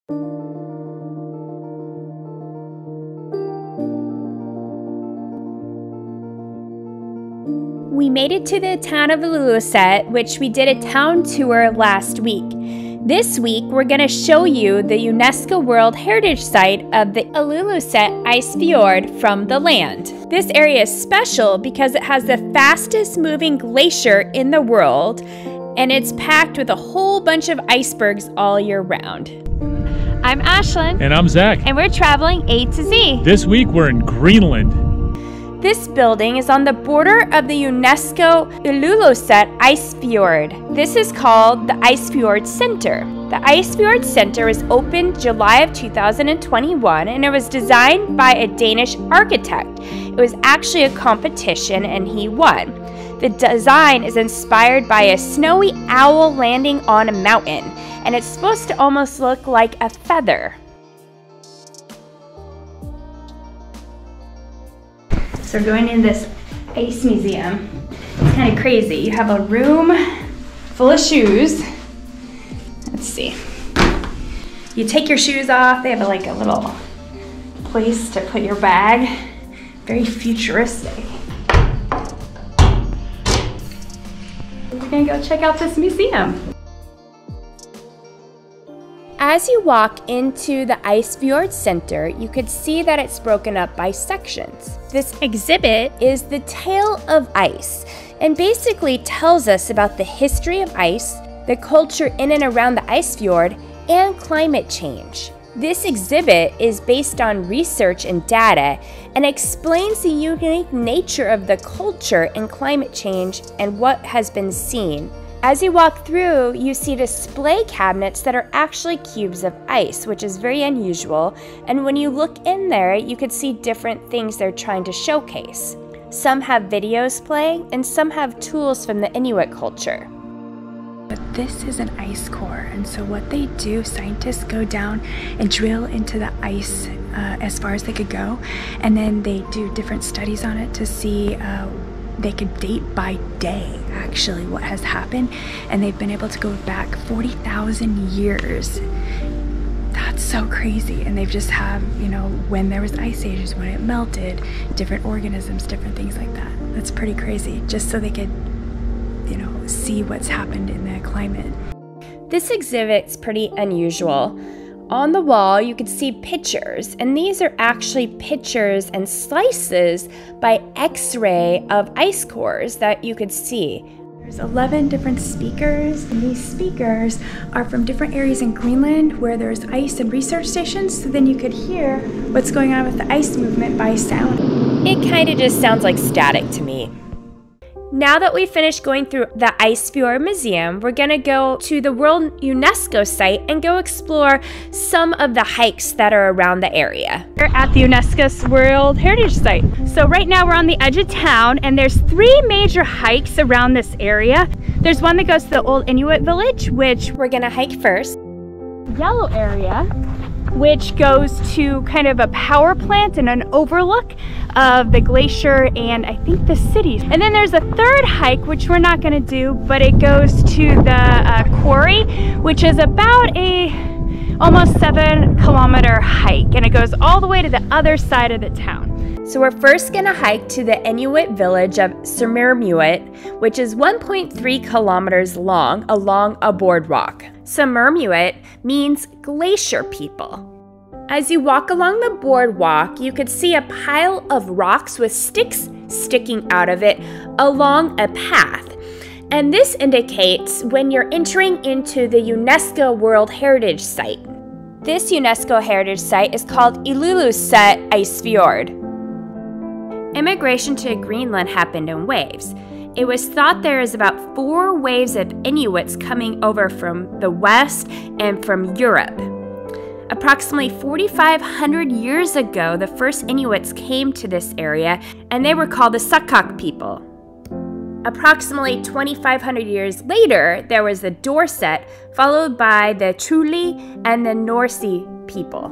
We made it to the town of Ilulissat, which we did a town tour last week. This week, we're going to show you the UNESCO World Heritage Site of the Ilulissat Icefjord from the land. This area is special because it has the fastest moving glacier in the world, and it's packed with a whole bunch of icebergs all year round. I'm Ashlyn. And I'm Zach. And we're traveling A to Z. This week we're in Greenland. This building is on the border of the UNESCO Ilulissat Icefjord. This is called the Icefjord Center. The Icefjord Center was opened July of 2021, and it was designed by a Danish architect. It was actually a competition and he won. The design is inspired by a snowy owl landing on a mountain, and it's supposed to almost look like a feather. So we're going in this ice museum. It's kind of crazy. You have a room full of shoes. Let's see. You take your shoes off. They have like a little place to put your bag. Very futuristic. We're gonna go check out this museum. As you walk into the Icefjord Center, you could see that it's broken up by sections. This exhibit is the Tale of Ice, and basically tells us about the history of ice, the culture in and around the Icefjord, and climate change. This exhibit is based on research and data and explains the unique nature of the culture and climate change and what has been seen. As you walk through, you see display cabinets that are actually cubes of ice, which is very unusual, and when you look in there, you can see different things they're trying to showcase. Some have videos playing, and some have tools from the Inuit culture. But this is an ice core, and so what they do, scientists go down and drill into the ice as far as they could go, and then they do different studies on it to see they could date by day actually what has happened, and they've been able to go back 40,000 years. That's so crazy. And they've just have, you know, when there was ice ages, when it melted, different organisms, different things like that. That's pretty crazy, just so they could, you know, see what's happened in the climate. This exhibit's pretty unusual. On the wall, you can see pictures, and these are actually pictures and slices by X-ray of ice cores that you could see. There's 11 different speakers, and these speakers are from different areas in Greenland where there's ice and research stations, so then you could hear what's going on with the ice movement by sound. It kind of just sounds like static to me. Now that we've finished going through the Icefjord Museum, we're going to go to the World UNESCO site and go explore some of the hikes that are around the area. We're at the UNESCO World Heritage Site. So right now we're on the edge of town, and there's 3 major hikes around this area. There's one that goes to the old Inuit village, which we're going to hike first. Yellow area, which goes to kind of a power plant and an overlook of the glacier and I think the cities. And then there's a third hike, which we're not gonna do, but it goes to the quarry, which is about a almost 7-kilometer hike, and it goes all the way to the other side of the town. So we're first gonna hike to the Inuit village of Sermermiut, which is 1.3 kilometers long along a boardwalk. Sermermiut means glacier people. As you walk along the boardwalk, you could see a pile of rocks with sticks sticking out of it along a path. And this indicates when you're entering into the UNESCO World Heritage Site. This UNESCO Heritage Site is called Ilulissat Icefjord. Immigration to Greenland happened in waves. It was thought there is about 4 waves of Inuits coming over from the west and from Europe. Approximately 4,500 years ago, the first Inuits came to this area, and they were called the Sakak people. Approximately 2,500 years later, there was the Dorset, followed by the Truli and the Norse people.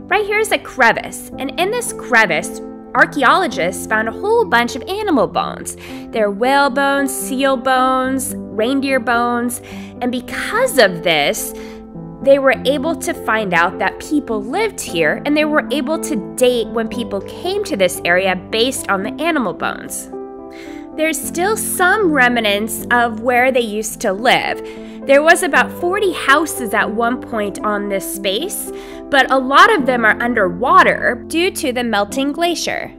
Right here is a crevice, and in this crevice, archaeologists found a whole bunch of animal bones. There are whale bones, seal bones, reindeer bones, and because of this, They were able to find out that people lived here, and they were able to date when people came to this area based on the animal bones. There's still some remnants of where they used to live. There was about 40 houses at one point on this space, but a lot of them are underwater due to the melting glacier.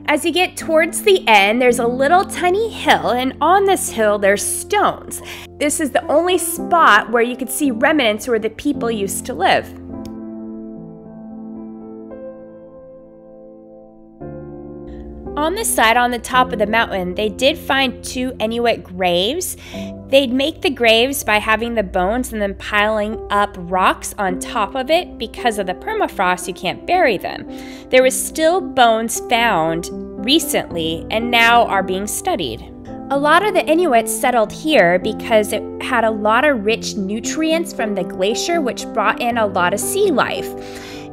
As you get towards the end, there's a little tiny hill, and on this hill there's stones. This is the only spot where you could see remnants where the people used to live. On the side, on the top of the mountain, they did find 2 Inuit graves. They'd make the graves by having the bones and then piling up rocks on top of it. Because of the permafrost, you can't bury them. There was still bones found recently and now are being studied. A lot of the Inuits settled here because it had a lot of rich nutrients from the glacier, which brought in a lot of sea life.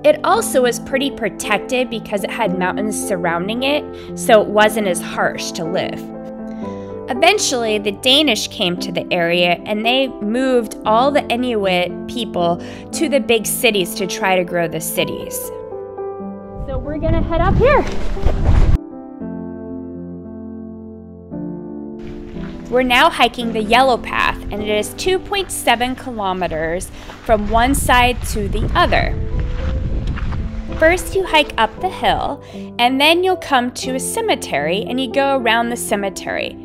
It also was pretty protected because it had mountains surrounding it, so it wasn't as harsh to live. Eventually, the Danish came to the area and they moved all the Inuit people to the big cities to try to grow the cities. So we're gonna head up here. We're now hiking the Yellow Path, and it is 2.7 kilometers from one side to the other. First, you hike up the hill, and then you'll come to a cemetery, and you go around the cemetery.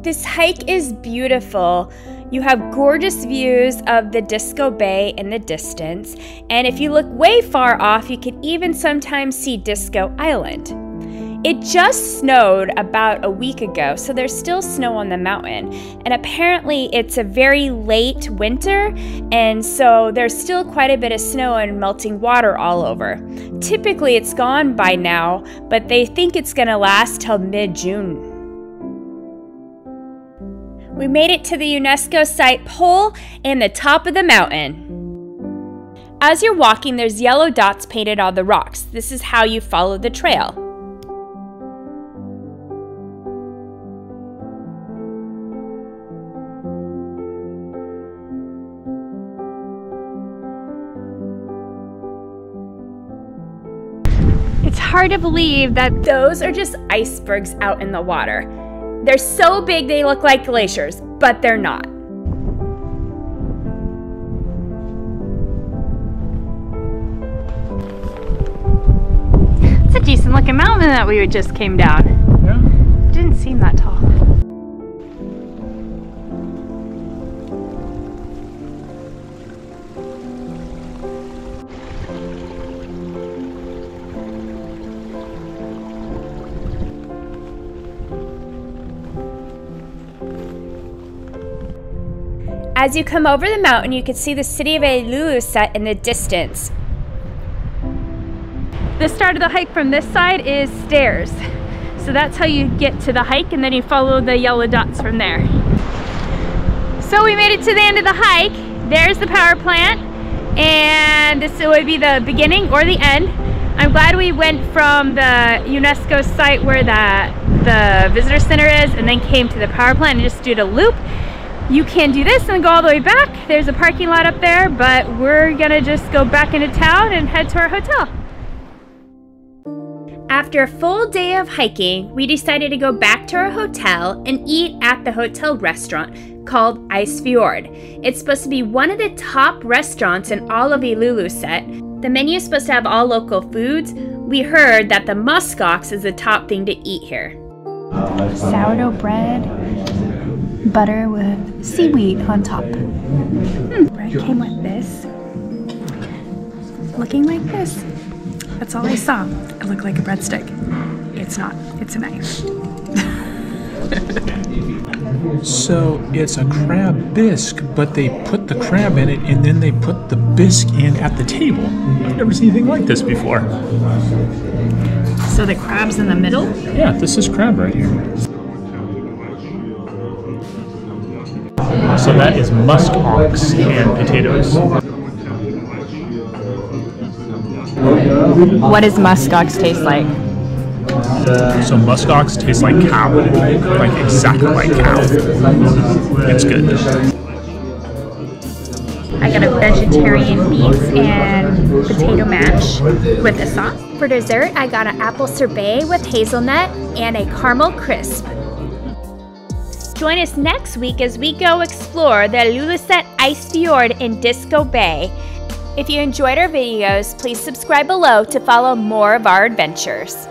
This hike is beautiful. You have gorgeous views of the DisKo Bay in the distance, and if you look way far off, you can even sometimes see DisKo Island. It just snowed about a week ago, so there's still snow on the mountain, and apparently it's a very late winter, and so there's still quite a bit of snow and melting water all over. Typically it's gone by now, but they think it's gonna last till mid-June. We made it to the UNESCO site pole and the top of the mountain. As you're walking, there's yellow dots painted on the rocks. This is how you follow the trail. It's hard to believe that those are just icebergs out in the water. They're so big they look like glaciers, but they're not. It's a decent looking mountain that we just came down. Yeah. Didn't seem that tall. As you come over the mountain, you can see the city of Ilulissat in the distance. The start of the hike from this side is stairs. So that's how you get to the hike, and then you follow the yellow dots from there. So we made it to the end of the hike. There's the power plant, and this would be the beginning or the end. I'm glad we went from the UNESCO site where the visitor center is and then came to the power plant and just did a loop. You can do this and go all the way back. There's a parking lot up there, but we're gonna just go back into town and head to our hotel. After a full day of hiking, we decided to go back to our hotel and eat at the hotel restaurant called Icefjord. It's supposed to be one of the top restaurants in all of Ilulissat. The menu is supposed to have all local foods. We heard that the muskox is the top thing to eat here. Sourdough bread, butter with seaweed on top. Bread came like this, looking like this. That's all I saw. It looked like a breadstick. It's not, it's a knife. So it's a crab bisque, but they put the crab in it and then they put the bisque in at the table. I've never seen anything like this before. So the crab's in the middle? Yeah, this is crab right here. So that is musk ox and potatoes. What does muskox taste like? So muskox tastes like cow, like exactly like cow. It's good. I got a vegetarian beef and potato mash with a sauce. For dessert, I got an apple sorbet with hazelnut and a caramel crisp. Join us next week as we go explore the Ilulissat Icefjord in DisKo Bay. If you enjoyed our videos, please subscribe below to follow more of our adventures.